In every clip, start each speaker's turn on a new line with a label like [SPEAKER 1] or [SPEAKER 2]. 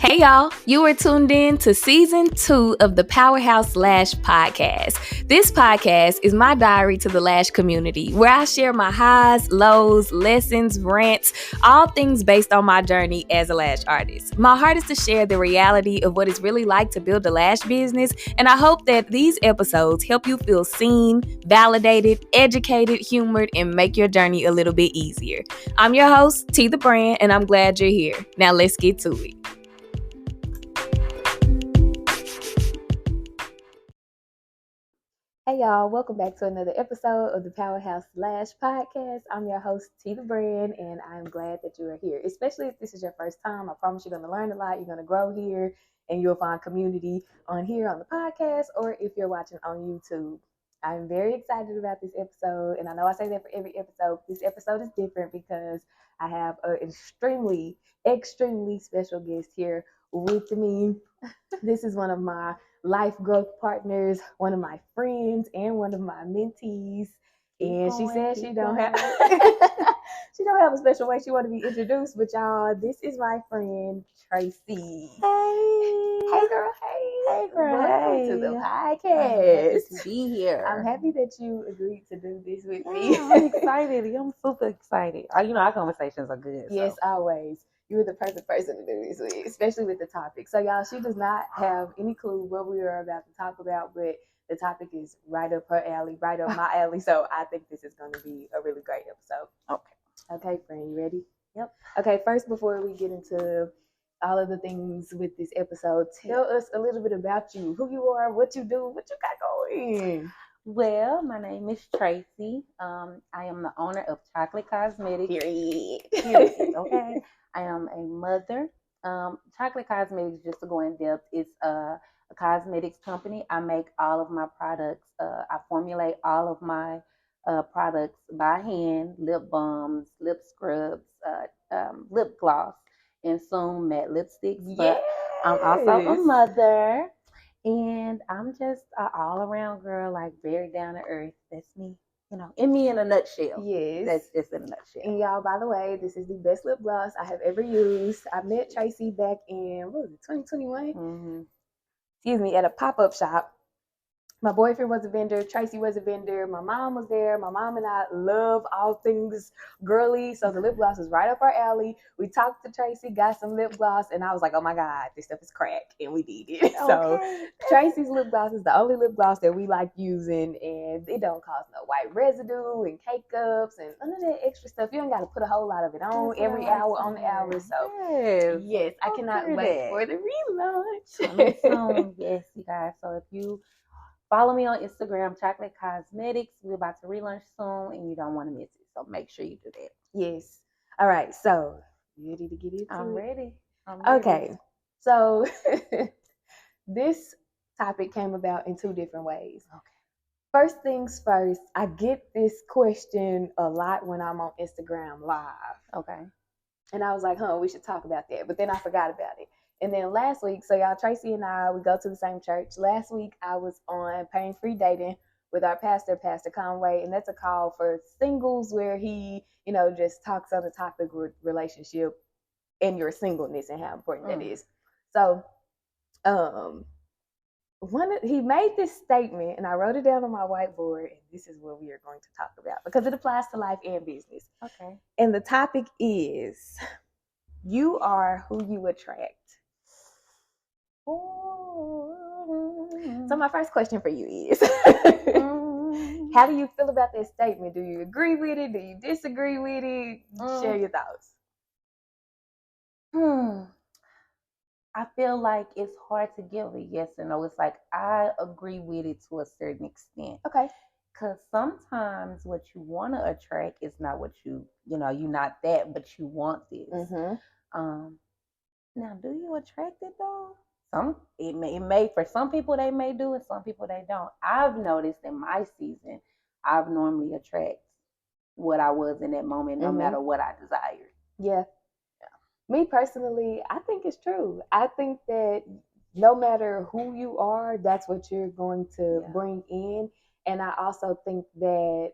[SPEAKER 1] Hey y'all, you are tuned in to season 2 of the Powerhouse Lash podcast. This podcast is my diary to the Lash community, where I share my highs, lows, lessons, rants, all things based on my journey as a lash artist. My heart is to share the reality of what it's really like to build a lash business, and I hope that these episodes help you feel seen, validated, educated, humored, and make your journey a little bit easier. I'm your host, T the Brand, and I'm glad you're here. Now let's get to it. Hey y'all, welcome back to another episode of the Powerhouse Lash podcast. I'm your host, T the Brand, and I'm glad that you are here, especially if this is your first time. I promise you're going to learn a lot, you're going to grow here, and you'll find community on here on the podcast, or if you're watching on YouTube. I'm very excited about this episode, and I know I say that for every episode. This episode is different because I have an extremely special guest here with me. This is one of my life growth partners, one of my friends, and one of my mentees. And she said she don't have a special way she want to be introduced, but y'all, this is my friend Tracie. Hey girl, hey girl, welcome to the podcast.
[SPEAKER 2] I'm happy to be here.
[SPEAKER 1] I'm happy that you agreed to do this with me.
[SPEAKER 2] I'm excited. I'm super excited. Our conversations are good.
[SPEAKER 1] Yes, always. You were the perfect person to do this with, especially with the topic. So, y'all, she does not have any clue what we are about to talk about, but the topic is right up her alley, right up my alley. So, I think this is going to be a really great episode. Okay, friend, you ready?
[SPEAKER 2] Yep.
[SPEAKER 1] Okay, first, before we get into all of the things with this episode, tell us a little bit about you, who you are, what you do, what you got going.
[SPEAKER 2] Well, my name is Tracie. I am the owner of Chocolate Cosmetics.
[SPEAKER 1] Period.
[SPEAKER 2] Okay. I am a mother. Chocolate Cosmetics, just to go in depth, it's a cosmetics company. I make all of my products. I formulate all of my products by hand: lip balms, lip scrubs, lip gloss, and soon matte lipsticks. But I'm also a mother, and I'm just an all-around girl, like very down to earth. That's me. In me in a nutshell.
[SPEAKER 1] Yes.
[SPEAKER 2] That's just in a nutshell.
[SPEAKER 1] And y'all, by the way, this is the best lip gloss I have ever used. I met Tracie back in, 2021?
[SPEAKER 2] Mm-hmm.
[SPEAKER 1] Excuse me, at a pop-up shop. My boyfriend was a vendor. Tracie was a vendor. My mom was there. My mom and I love all things girly. So the lip gloss was right up our alley. We talked to Tracie, got some lip gloss, and I was like, oh my God, this stuff is crack. And we did it. Okay. So Tracie's lip gloss is the only lip gloss that we like using, and it don't cause no white residue and cake ups and none of that extra stuff. You don't got to put a whole lot of it on every hour on the hour. So yes, I cannot wait for the relaunch.
[SPEAKER 2] Yes, you guys. So if you follow me on Instagram, Chocolate Cosmetics. We're about to relaunch soon, and you don't want to miss it. So make sure you do that.
[SPEAKER 1] Yes. All right. So, you ready to get into it?
[SPEAKER 2] I'm ready.
[SPEAKER 1] Okay. So, this topic came about in 2 different ways. Okay. First things first, I get this question a lot when I'm on Instagram Live.
[SPEAKER 2] Okay.
[SPEAKER 1] And I was like, we should talk about that. But then I forgot about it. And then last week, so y'all, Tracie and I, we go to the same church. Last week, I was on Pain-Free Dating with our pastor, Pastor Conway, and that's a call for singles where he, just talks on the topic of relationship and your singleness and how important that is. So, he made this statement, and I wrote it down on my whiteboard, and this is what we are going to talk about because it applies to life and business.
[SPEAKER 2] Okay.
[SPEAKER 1] And the topic is, you are who you attract. So my first question for you is, how do you feel about that statement? Do you agree with it? Do you disagree with it? Share your thoughts.
[SPEAKER 2] I feel like it's hard to give a yes or no. It's like I agree with it to a certain extent.
[SPEAKER 1] Okay.
[SPEAKER 2] Because sometimes what you want to attract is not what you're not that, but you want this.
[SPEAKER 1] Mm-hmm.
[SPEAKER 2] Now, do you attract it though? It may for some people they may do it, some people they don't. I've noticed in my season, I've normally attract what I was in that moment, no matter what I desired.
[SPEAKER 1] Yeah. Me personally, I think it's true. I think that no matter who you are, that's what you're going to bring in. And I also think that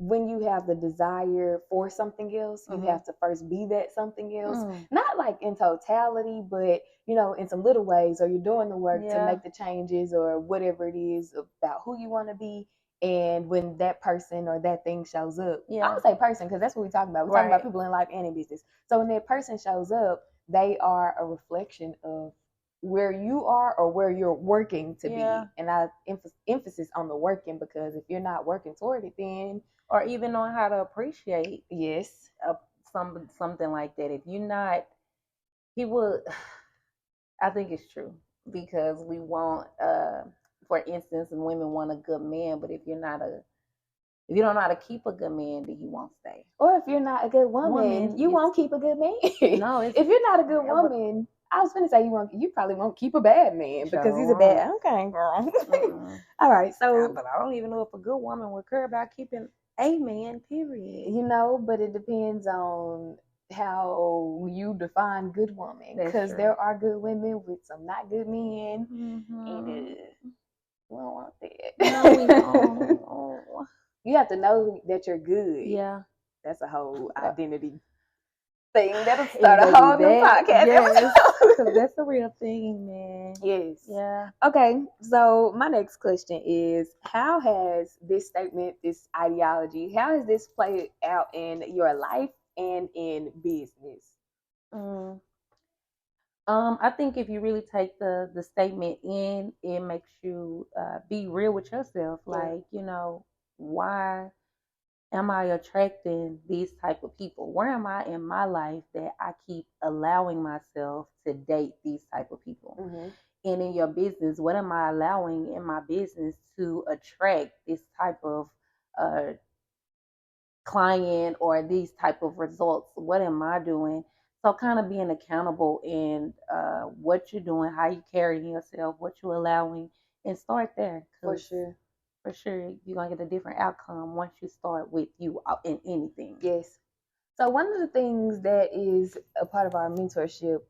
[SPEAKER 1] when you have the desire for something else, you have to first be that something else. Not like in totality, but in some little ways, or you're doing the work to make the changes or whatever it is about who you want to be. And when that person or that thing shows up, I'm gonna say person because that's what we're talking about. We're talking about people in life and in business. So when that person shows up, they are a reflection of where you are or where you're working to be. And I emphasis on the working, because if you're not working toward it, then
[SPEAKER 2] or even knowing how to appreciate something like that. If you're not, people, I think it's true, because we want, for instance, women want a good man, but if you don't know how to keep a good man, then he won't stay.
[SPEAKER 1] Or if you're not a good woman, you won't keep a good man. No, if you're not a good woman, I was gonna say you probably won't keep a bad man because he's a bad. Okay, girl. All right, so
[SPEAKER 2] but I don't even know if a good woman would care about keeping a man. Period.
[SPEAKER 1] But it depends on how you define good woman, because there are good women with some not good men, and we don't want that. No, we don't. You have to know that you're good.
[SPEAKER 2] Yeah,
[SPEAKER 1] that's a whole identity thing. That'll start a whole new podcast.
[SPEAKER 2] Yes, because that's a real thing, man.
[SPEAKER 1] Yes.
[SPEAKER 2] Yeah.
[SPEAKER 1] Okay, so my next question is, how has this statement, this ideology, how has this played out in your life and in business?
[SPEAKER 2] I think if you really take the statement in, it makes you be real with yourself. Like, why am I attracting these type of people? Where am I in my life that I keep allowing myself to date these type of people? And in your business, what am I allowing in my business to attract this type of client or these type of results? What am I doing? So kind of being accountable in what you're doing, how you carrying yourself, what you're allowing, and start there.
[SPEAKER 1] For sure.
[SPEAKER 2] For sure, you're going to get a different outcome once you start with you in anything.
[SPEAKER 1] Yes. So one of the things that is a part of our mentorship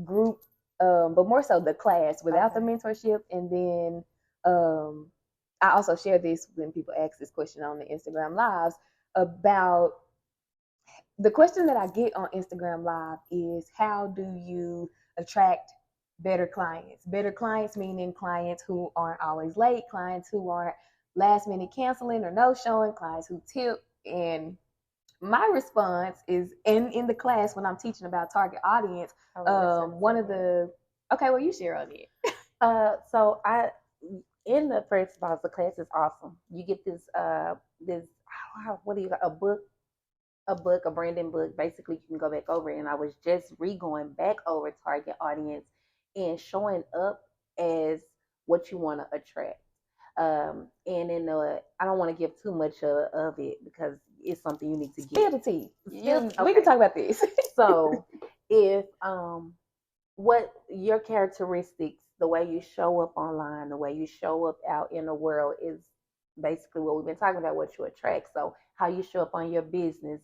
[SPEAKER 1] group, but more so the class without the mentorship, and then I also share this when people ask this question on the Instagram Lives about the question that I get on Instagram Live is, how do you attract better clients? Better clients meaning clients who aren't always late, clients who aren't last minute canceling or no showing, clients who tip. And my response is in the class when I'm teaching about target audience, one of the you share on it.
[SPEAKER 2] So in the first of all, the class is awesome. You get this what do you got, a branding book. Basically, you can go back over it, and I was just going back over target audience and showing up as what you want to attract. And in I don't want to give too much of it because it's something you need to get.
[SPEAKER 1] Spill the tea. We can talk about this.
[SPEAKER 2] So if what your characteristics, the way you show up online, the way you show up out in the world is basically what we've been talking about, what you attract. So how you show up on your business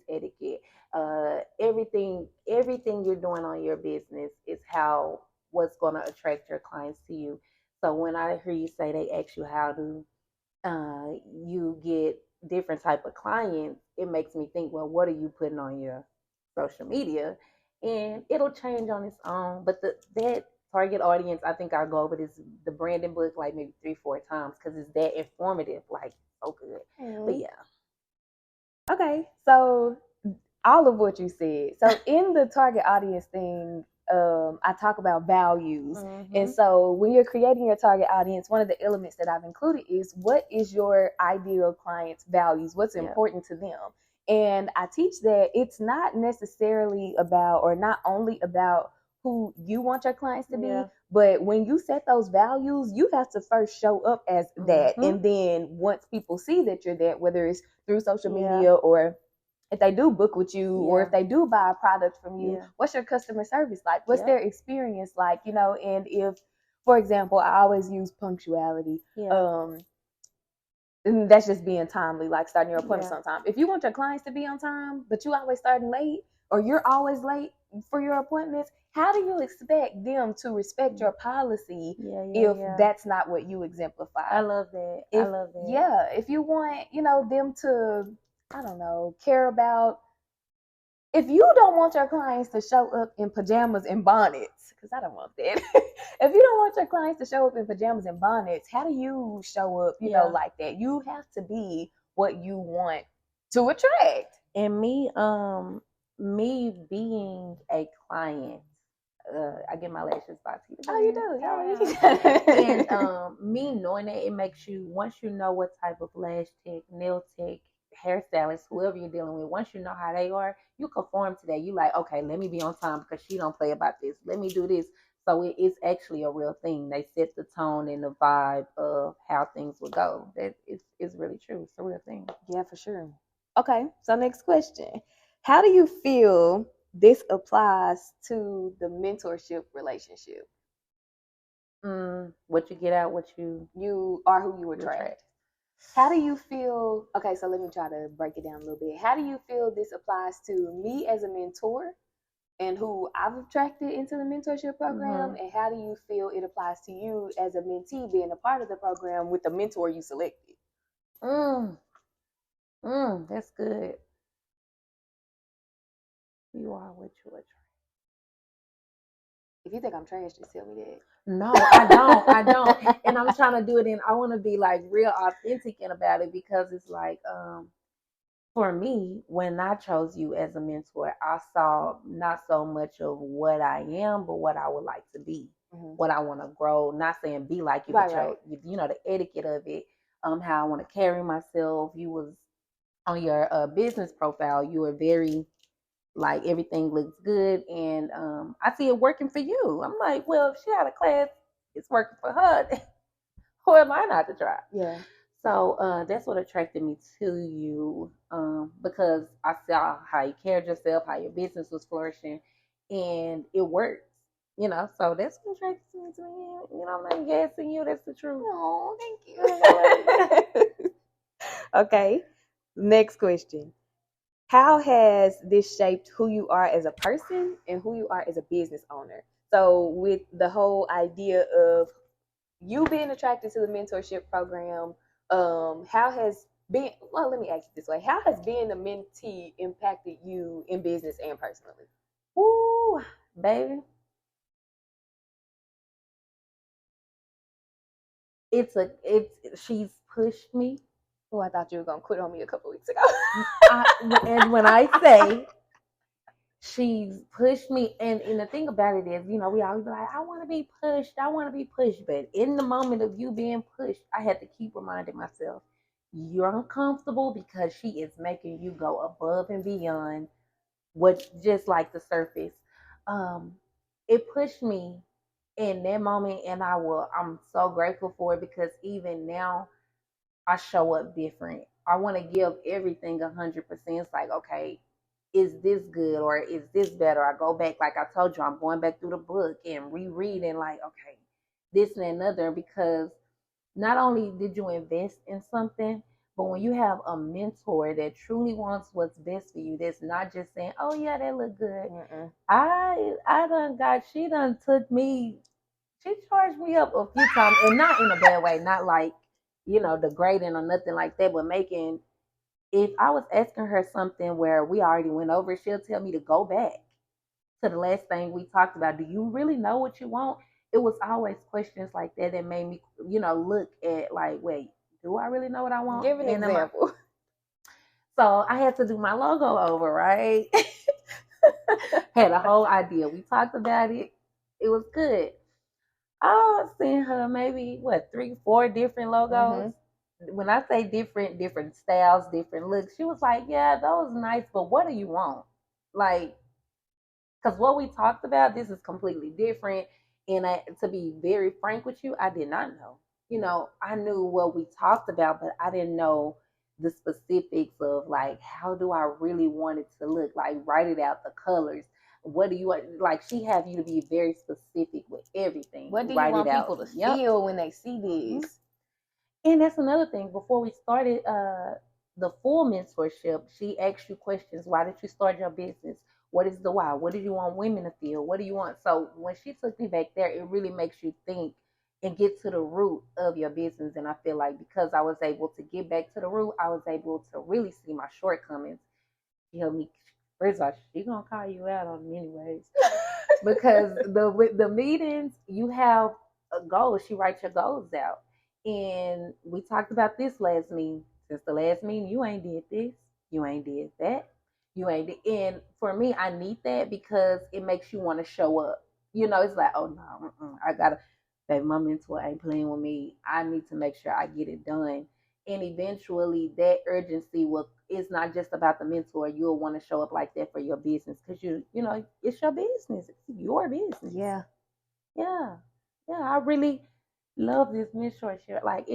[SPEAKER 2] etiquette, everything you're doing on your business is what's going to attract your clients to you. So when I hear you say they ask you how do you get different type of clients, it makes me think, well, what are you putting on your social media? And it'll change on its own. But that target audience, I think I'll go over the branding book like maybe 3-4 times because it's that informative, like so good. But yeah.
[SPEAKER 1] Okay, so all of what you said. So in the target audience thing, I talk about values. And so when you're creating your target audience, one of the elements that I've included is, what is your ideal client's values? What's important to them? And I teach that it's not necessarily about, or not only about, who you want your clients to be, but when you set those values, you have to first show up as that. And then once people see that you're that, whether it's through social media or if they do book with you or if they do buy a product from you, what's your customer service like? What's their experience like? And if, for example, I always use punctuality. And that's just being timely, like starting your appointment on time. If you want your clients to be on time, but you always starting late or you're always late, for your appointments, how do you expect them to respect your policy if that's not what you exemplify?
[SPEAKER 2] I love that. I love that.
[SPEAKER 1] Yeah, if you want, them to, I don't know, care about, if you don't want your clients to show up in pajamas and bonnets, because I don't want that. If you don't want your clients to show up in pajamas and bonnets, how do you show up, like that? You have to be what you want to attract.
[SPEAKER 2] And me being a client, I get my lashes by T.
[SPEAKER 1] Oh, you do? Yeah.
[SPEAKER 2] And me knowing that, it makes you, once you know what type of lash tech, nail tech, hairstylist, whoever you're dealing with, once you know how they are, you conform to that. You like, okay, let me be on time because she don't play about this. Let me do this. So it is actually a real thing. They set the tone and the vibe of how things would go. That is really true. It's a real thing.
[SPEAKER 1] Yeah, for sure. Okay, so next question. How do you feel this applies to the mentorship relationship?
[SPEAKER 2] What you get out, what you
[SPEAKER 1] are who you attract. How do you feel? Okay, so let me try to break it down a little bit. How do you feel this applies to me as a mentor and who I've attracted into the mentorship program? And how do you feel it applies to you as a mentee being a part of the program with the mentor you selected?
[SPEAKER 2] That's good. You are what you attract.
[SPEAKER 1] If you think I'm trash, just tell me that.
[SPEAKER 2] No, I don't. And I'm trying to do it, and I want to be like real authentic about it, because it's like, for me, when I chose you as a mentor, I saw not so much of what I am, but what I would like to be, what I want to grow. Not saying be like you, but the etiquette of it, how I want to carry myself. You was on your business profile, you were very, like, everything looks good, and I see it working for you. I'm like, well, if she had a class, it's working for her. Who am I not to try?
[SPEAKER 1] Yeah.
[SPEAKER 2] So that's what attracted me to you, because I saw how you carried yourself, how your business was flourishing, and it works. So that's what attracted me to you. I'm not guessing you. That's the truth.
[SPEAKER 1] Oh, thank you. Okay. Next question. How has this shaped who you are as a person and who you are as a business owner? So with the whole idea of you being attracted to the mentorship program, how has being, well, let me ask you this way. How has being a mentee impacted you in business and personally?
[SPEAKER 2] Ooh, baby. She's pushed me.
[SPEAKER 1] Oh, I thought you were going to quit on me a couple weeks ago.
[SPEAKER 2] And when I say she's pushed me, and the thing about it is, we always be like, I want to be pushed. But in the moment of you being pushed, I had to keep reminding myself, you're uncomfortable because she is making you go above and beyond what just like the surface. It pushed me in that moment, and I'm so grateful for it, because even now I show up different. I want to give everything 100%. It's like, okay, is this good or is this better? I go back, like I told you, I'm going back through the book and rereading, like, okay, this and another, because not only did you invest in something, but when you have a mentor that truly wants what's best for you, that's not just saying, oh yeah, that look good. She done took me, she charged me up a few times, and not in a bad way, not like, degrading or nothing like that, but making, if I was asking her something where we already went over, she'll tell me to go back to the last thing we talked about. Do you really know what you want? It was always questions like that that made me, look at, like, wait, do I really know what I want?
[SPEAKER 1] Give an example.
[SPEAKER 2] So I had to do my logo over, right? Had a whole idea. We talked about it. It was good. I sent her maybe 3, 4 different logos. When I say different styles, different looks, she was like, yeah, those nice, but what do you want? Like, because what we talked about, this is completely different. And to be very frank with you, I did not know. I knew what we talked about, but I didn't know the specifics of, like, how do I really want it to look? Like, write it out, the colors. What do you want? Like, she have you to be very specific with everything.
[SPEAKER 1] What do you want people to feel when they see this?
[SPEAKER 2] And that's another thing. Before we started the full mentorship, she asked you questions. Why did you start your business? What is the why? What do you want women to feel? What do you want? So when she took me back there, it really makes you think and get to the root of your business. And I feel like because I was able to get back to the root, I was able to really see my shortcomings. She helped me. First of all, she gonna call you out on them anyways, because with the meetings you have a goal. She writes your goals out, and we talked about this last meeting. Since the last meeting, you ain't did this, you ain't did that, you ain't did. And for me, I need that because it makes you want to show up. It's like, oh no, I gotta. Baby, my mentor ain't playing with me. I need to make sure I get it done. And eventually that urgency will, it's not just about the mentor. You'll want to show up like that for your business because it's your business. It's your business.
[SPEAKER 1] Yeah.
[SPEAKER 2] Yeah. Yeah. I really love this mentorship. Like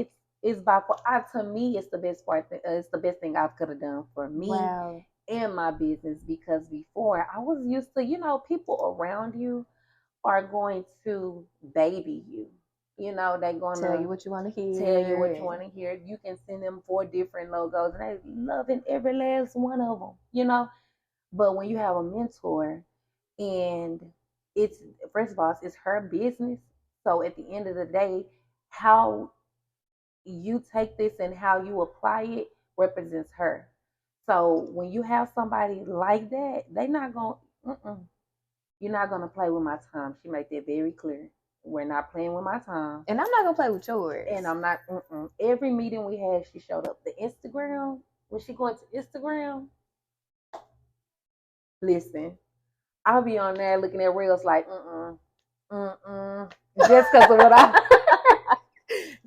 [SPEAKER 2] it's by far, to me, it's the best part. It's the best thing I could have done for me.
[SPEAKER 1] Wow.
[SPEAKER 2] And my business, because before I was used to, people around you are going to baby you. They're going to
[SPEAKER 1] tell you what you want to hear.
[SPEAKER 2] Tell you what you want to hear. You can send them 4 different logos, and they loving every last one of them. But when you have a mentor, and it's, first of all, it's her business. So at the end of the day, how you take this and how you apply it represents her. So when you have somebody like that, they're not going. You're not gonna play with my time. She made that very clear. We're not playing with my time.
[SPEAKER 1] And I'm not gonna play with yours.
[SPEAKER 2] And I'm not. Every meeting we had, she showed up. The Instagram, when she going to Instagram, listen, I'll be on there looking at reels like, just because of what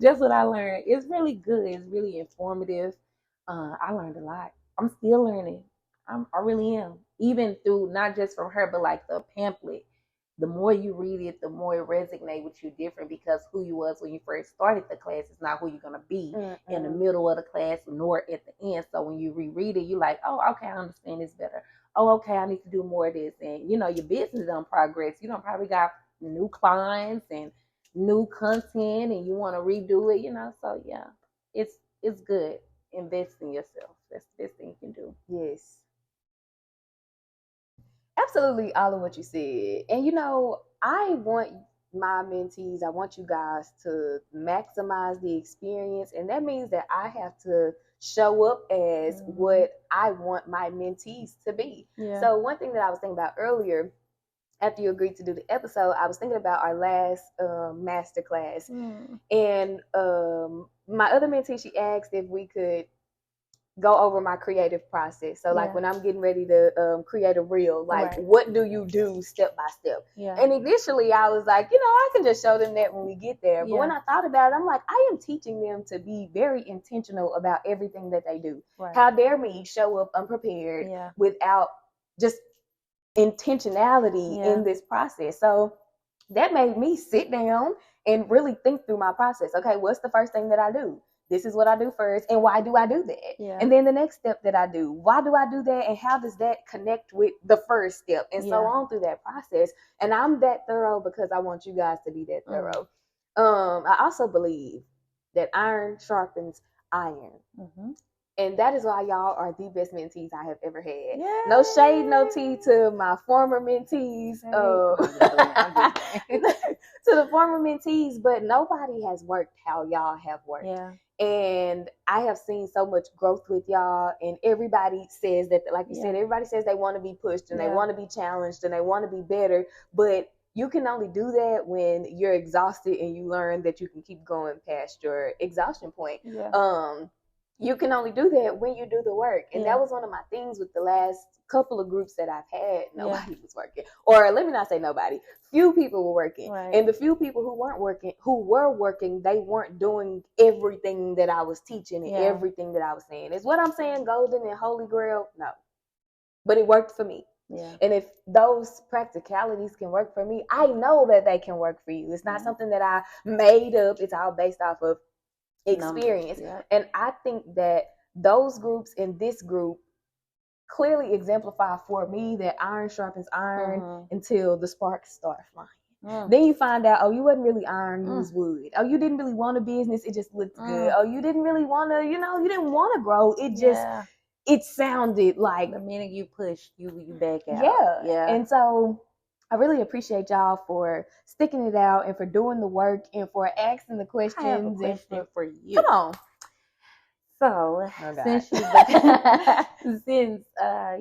[SPEAKER 2] just what I learned. It's really good. It's really informative. I learned a lot. I'm still learning. I really am. Even through, not just from her, but like the pamphlet. The more you read it, the more it resonates with you different, because who you was when you first started the class is not who you're going to be in the middle of the class nor at the end. So when you reread it, you're like, oh, okay, I understand this better. Oh, okay, I need to do more of this. And, your business done progress. You don't probably got new clients and new content and you want to redo it, So, yeah, it's good. Invest in yourself. That's the best thing you can do.
[SPEAKER 1] Yes. Absolutely, all of what you said. And I want my mentees, I want you guys to maximize the experience. And that means that I have to show up as what I want my mentees to be.
[SPEAKER 2] Yeah.
[SPEAKER 1] So one thing that I was thinking about earlier, after you agreed to do the episode, I was thinking about our last master class. And my other mentee, she asked if we could go over my creative process. So like when I'm getting ready to create a reel, like what do you do step by step?
[SPEAKER 2] Yeah.
[SPEAKER 1] And initially I was like, I can just show them that when we get there. But when I thought about it, I'm like, I am teaching them to be very intentional about everything that they do.
[SPEAKER 2] Right.
[SPEAKER 1] How dare me show up unprepared without just intentionality in this process. So that made me sit down and really think through my process. Okay, what's the first thing that I do? This is what I do first, and why do I do that?
[SPEAKER 2] Yeah.
[SPEAKER 1] And then the next step that I do, why do I do that, and how does that connect with the first step, and so on through that process. And I'm that thorough because I want you guys to be that thorough. I also believe that iron sharpens iron. And that is why y'all are the best mentees I have ever had. Yay. No shade, no tea to my former mentees. To the former mentees, but nobody has worked how y'all have worked.
[SPEAKER 2] Yeah.
[SPEAKER 1] And I have seen so much growth with y'all, and everybody says that, like you said, everybody says they want to be pushed and they want to be challenged and they want to be better, but you can only do that when you're exhausted and you learn that you can keep going past your exhaustion point. You can only do that when you do the work. And that was one of my things with the last couple of groups that I've had. Nobody was working. Or let me not say nobody. Few people were working.
[SPEAKER 2] Right.
[SPEAKER 1] And the few people who were working, they weren't doing everything that I was teaching and everything that I was saying. Is what I'm saying golden and holy grail? No. But it worked for me.
[SPEAKER 2] Yeah.
[SPEAKER 1] And if those practicalities can work for me, I know that they can work for you. It's not something that I made up. It's all based off of experience. And I think that those groups and this group clearly exemplify for me that iron sharpens iron until the sparks start flying. Then you find out, oh, you wasn't really iron, you was wood. Oh, you didn't really want a business, it just looked good. Oh, you didn't really want to, you didn't want to grow. It just it sounded like
[SPEAKER 2] the minute you push, you back out.
[SPEAKER 1] Yeah. And so I really appreciate y'all for sticking it out and for doing the work and for asking the questions.
[SPEAKER 2] I have a question for you.
[SPEAKER 1] Come on.
[SPEAKER 2] So, since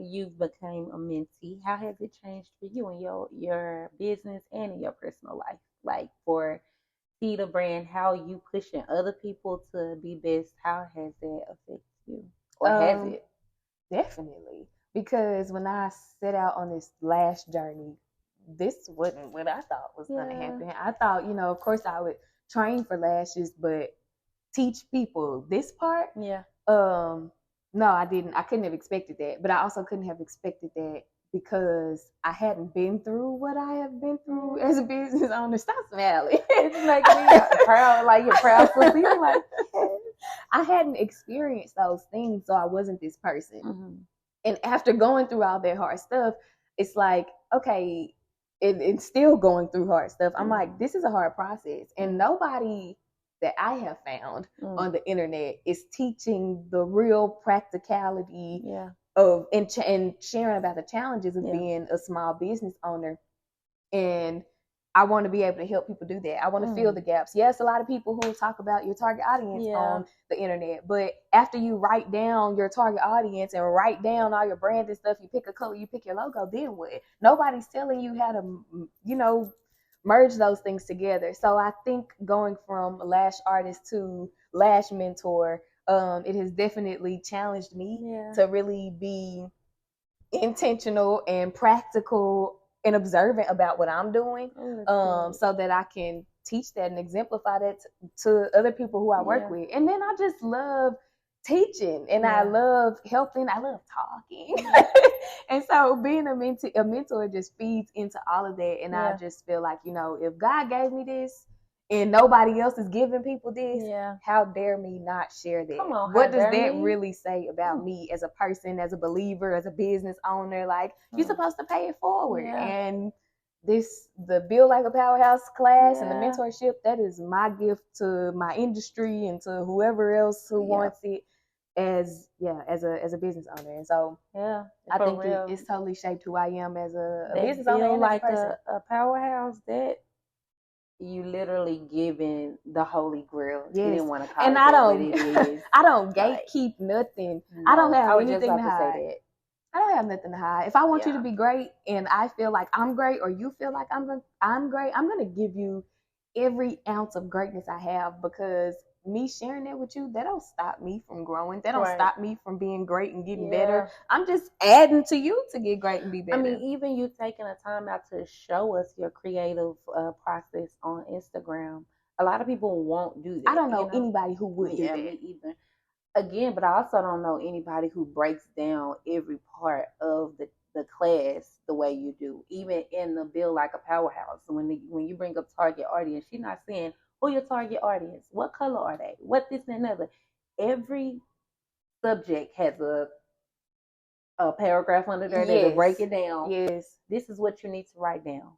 [SPEAKER 2] you've became a mentee, how has it changed for you in your business and in your personal life? Like for See the Brand, how you pushing other people to be best, how has that affected you? Or has it?
[SPEAKER 1] Definitely. Because when I set out on this lash journey, this wasn't what I thought was going to happen. I thought, of course I would train for lashes, but teach people this part.
[SPEAKER 2] Yeah.
[SPEAKER 1] No, I didn't. I couldn't have expected that. But I also couldn't have expected that because I hadn't been through what I have been through as a business owner. Stop smiling.
[SPEAKER 2] It's making me proud, like you're proud to feel like
[SPEAKER 1] I hadn't experienced those things, so I wasn't this person.
[SPEAKER 2] Mm-hmm.
[SPEAKER 1] And after going through all that hard stuff, it's like, okay, it's still going through hard stuff. I'm like, this is a hard process. And nobody that I have found on the internet is teaching the real practicality of and sharing about the challenges of being a small business owner. And I want to be able to help people do that. I want to fill the gaps. Yes, a lot of people who talk about your target audience on the internet, but after you write down your target audience and write down all your branding stuff, you pick a color, you pick your logo, then what? Nobody's telling you how to, merge those things together. So I think going from lash artist to lash mentor, it has definitely challenged me to really be intentional and practical and observant about what I'm doing, so that I can teach that and exemplify that to other people who I work with. And then I just love teaching and I love helping. I love talking. And so being a mentor just feeds into all of that. And I just feel like, if God gave me this and nobody else is giving people this, how dare me not share that? What does that really say about me as a person, as a believer, as a business owner? Like, you're supposed to pay it forward. And the Build Like a Powerhouse class and the mentorship, that is my gift to my industry and to whoever else who wants it as a business owner. And so I think it's totally shaped who I am as a business owner and
[SPEAKER 2] like
[SPEAKER 1] as
[SPEAKER 2] a powerhouse. That you literally giving the Holy Grail. You didn't want to call
[SPEAKER 1] and
[SPEAKER 2] it
[SPEAKER 1] I
[SPEAKER 2] what it is.
[SPEAKER 1] I don't gatekeep nothing.
[SPEAKER 2] No,
[SPEAKER 1] I don't have
[SPEAKER 2] anything
[SPEAKER 1] to hide. I don't have nothing to hide. If I want you to be great and I feel like I'm great or you feel like I'm great, I'm going to give you every ounce of greatness I have, because me sharing that with you, that don't stop me from growing. That don't stop me from being great and getting better. I'm just adding to you to get great and be better.
[SPEAKER 2] I mean, even you taking a time out to show us your creative process on Instagram. A lot of people won't do that.
[SPEAKER 1] I don't know anybody who would do that.
[SPEAKER 2] Me either. Again, but I also don't know anybody who breaks down every part of the class the way you do. Even in the Build Like a Powerhouse, when you bring up target audience, she's not saying who your target audience, what color are they, what this and another. Every subject has a paragraph under there to break it down.
[SPEAKER 1] Yes,
[SPEAKER 2] this is what you need to write down.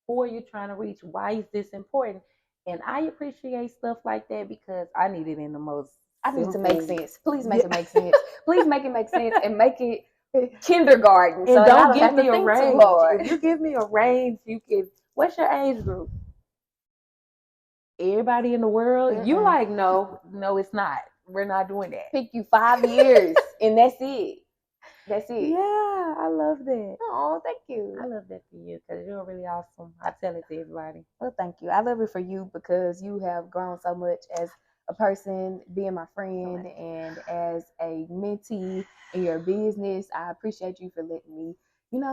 [SPEAKER 2] Who are you trying to reach? Why is this important? And I appreciate stuff like that because I need it in the most.
[SPEAKER 1] I need to make sense. Please make it make sense. Please make it make sense and make it kindergarten.
[SPEAKER 2] And so don't give me a range. If you give me a range, you can. What's your age group? Everybody in the world. You like no, it's not. We're not doing that.
[SPEAKER 1] Pick you 5 years and that's it. That's it.
[SPEAKER 2] Yeah, I love that.
[SPEAKER 1] Oh, thank you.
[SPEAKER 2] I love that for you because you're really awesome. I tell it to everybody.
[SPEAKER 1] Well, thank you. I love it for you because you have grown so much as a person, being my friend, and as a mentee in your business. I appreciate you for letting me,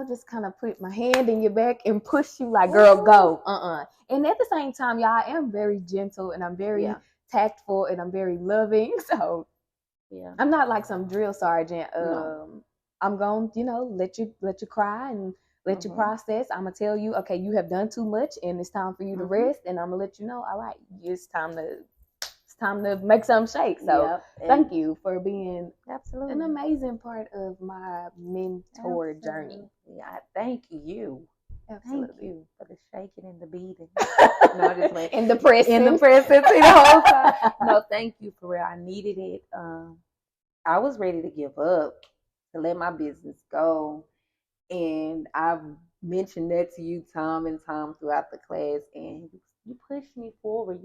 [SPEAKER 1] just kind of put my hand in your back and push you like, girl, go. And at the same time, y'all, I am very gentle and I'm very tactful and I'm very loving. So I'm not like some drill sergeant.
[SPEAKER 2] No.
[SPEAKER 1] I'm going to, let you cry and let you process. I'm going to tell you, okay, you have done too much and it's time for you to rest. And I'm going to let you know, all right, it's time to make something shake. So thank you for being an amazing part of my mentor journey.
[SPEAKER 2] Yeah, thank you.
[SPEAKER 1] Absolutely.
[SPEAKER 2] Thank you for the shaking and the beating.
[SPEAKER 1] No, I just like in the pressing
[SPEAKER 2] the whole time. No, thank you for real. I needed it. I was ready to give up. to let my business go. And I've mentioned that to you time and time throughout the class, and you pushed me forward.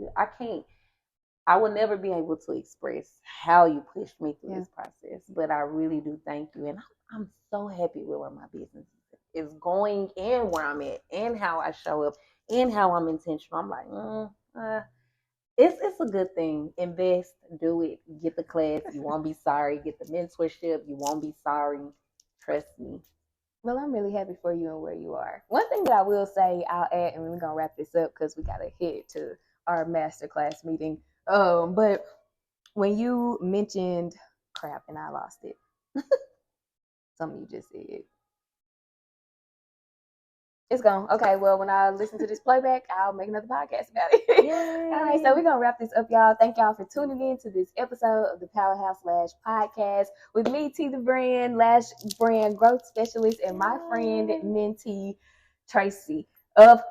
[SPEAKER 2] I will never be able to express how you pushed me through this process, but I really do thank you. And I'm so happy with where my business is going and where I'm at and how I show up and how I'm intentional. I'm like, it's a good thing. Invest, do it, get the class. You won't be sorry. Get the mentorship. You won't be sorry. Trust me.
[SPEAKER 1] Well, I'm really happy for you and where you are. One thing that I will say, I'll add, and we're gonna wrap this up because we gotta head to our masterclass meeting. But when you mentioned crap and I lost it, something you just said. It's gone. Okay, well, when I listen to this playback, I'll make another podcast about it. All right, so we're going to wrap this up, y'all. Thank y'all for tuning in to this episode of the Powerhouse Lash Podcast with me, T the Brand, Lash Brand Growth Specialist, and my friend, mentee, Tracie of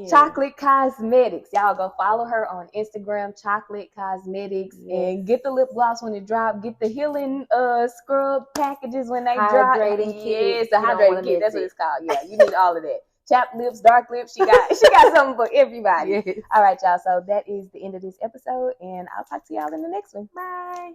[SPEAKER 1] Chocolate Cosmetics. Y'all go follow her on Instagram, Chocolate Cosmetics, and get the lip gloss when it drop. Get the healing scrub packages when they drop. Yes, the hydrating kit. That's what it's called. Yeah, you need all of that. Chapped lips, dark lips. She got something for everybody. Yes. All right, y'all. So that is the end of this episode, and I'll talk to y'all in the next one. Bye.